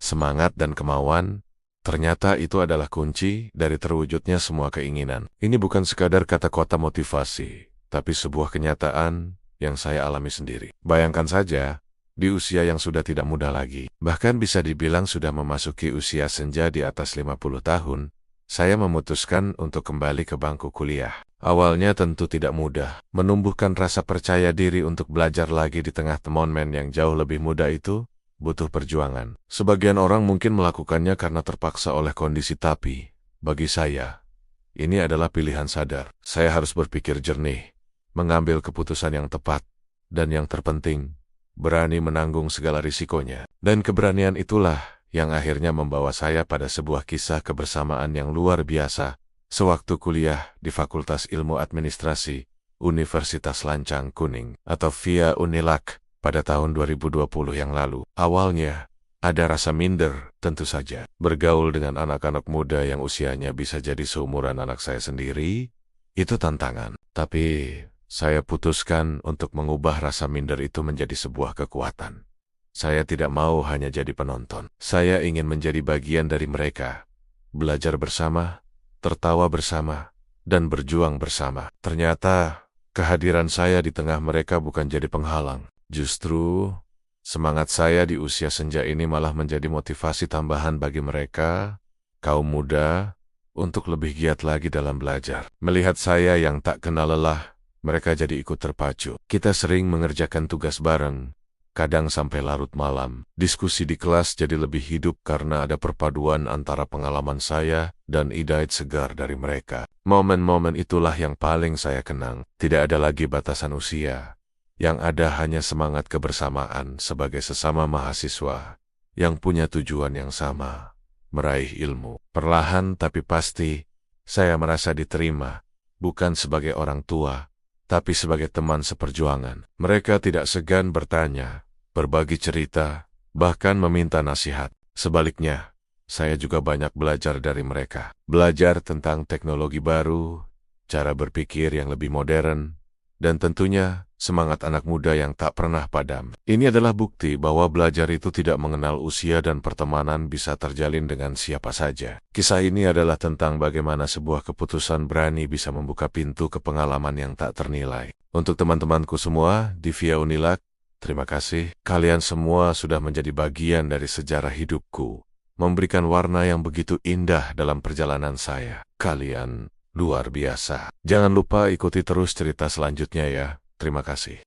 semangat dan kemauan, ternyata itu adalah kunci dari terwujudnya semua keinginan. Ini bukan sekadar kata-kata motivasi, tapi sebuah kenyataan yang saya alami sendiri. Bayangkan saja, di usia yang sudah tidak muda lagi, bahkan bisa dibilang sudah memasuki usia senja di atas 50 tahun, saya memutuskan untuk kembali ke bangku kuliah. Awalnya tentu tidak mudah, menumbuhkan rasa percaya diri untuk belajar lagi di tengah teman-teman yang jauh lebih muda itu, butuh perjuangan. Sebagian orang mungkin melakukannya karena terpaksa oleh kondisi, tapi bagi saya, ini adalah pilihan sadar. Saya harus berpikir jernih, mengambil keputusan yang tepat, dan yang terpenting, berani menanggung segala risikonya. Dan keberanian itulah yang akhirnya membawa saya pada sebuah kisah kebersamaan yang luar biasa, sewaktu kuliah di Fakultas Ilmu Administrasi, Universitas Lancang Kuning, atau via Unilag, pada tahun 2020 yang lalu. Awalnya, ada rasa minder, tentu saja. Bergaul dengan anak-anak muda yang usianya bisa jadi seumuran anak saya sendiri, itu tantangan. Tapi, saya putuskan untuk mengubah rasa minder itu menjadi sebuah kekuatan. Saya tidak mau hanya jadi penonton. Saya ingin menjadi bagian dari mereka. Belajar bersama, tertawa bersama, dan berjuang bersama. Ternyata, kehadiran saya di tengah mereka bukan jadi penghalang. Justru, semangat saya di usia senja ini malah menjadi motivasi tambahan bagi mereka, kaum muda, untuk lebih giat lagi dalam belajar. Melihat saya yang tak kenal lelah, mereka jadi ikut terpacu. Kita sering mengerjakan tugas bareng, kadang sampai larut malam. Diskusi di kelas jadi lebih hidup karena ada perpaduan antara pengalaman saya dan ide segar dari mereka. Momen-momen itulah yang paling saya kenang. Tidak ada lagi batasan usia. Yang ada hanya semangat kebersamaan sebagai sesama mahasiswa yang punya tujuan yang sama, meraih ilmu. Perlahan tapi pasti, saya merasa diterima, bukan sebagai orang tua, tapi sebagai teman seperjuangan. Mereka tidak segan bertanya, berbagi cerita, bahkan meminta nasihat. Sebaliknya, saya juga banyak belajar dari mereka. Belajar tentang teknologi baru, cara berpikir yang lebih modern, dan tentunya semangat anak muda yang tak pernah padam. Ini adalah bukti bahwa belajar itu tidak mengenal usia dan pertemanan bisa terjalin dengan siapa saja. Kisah ini adalah tentang bagaimana sebuah keputusan berani bisa membuka pintu ke pengalaman yang tak ternilai. Untuk teman-temanku semua di Via Unilag, terima kasih. Kalian semua sudah menjadi bagian dari sejarah hidupku, memberikan warna yang begitu indah dalam perjalanan saya. Kalian luar biasa. Jangan lupa ikuti terus cerita selanjutnya ya. Terima kasih.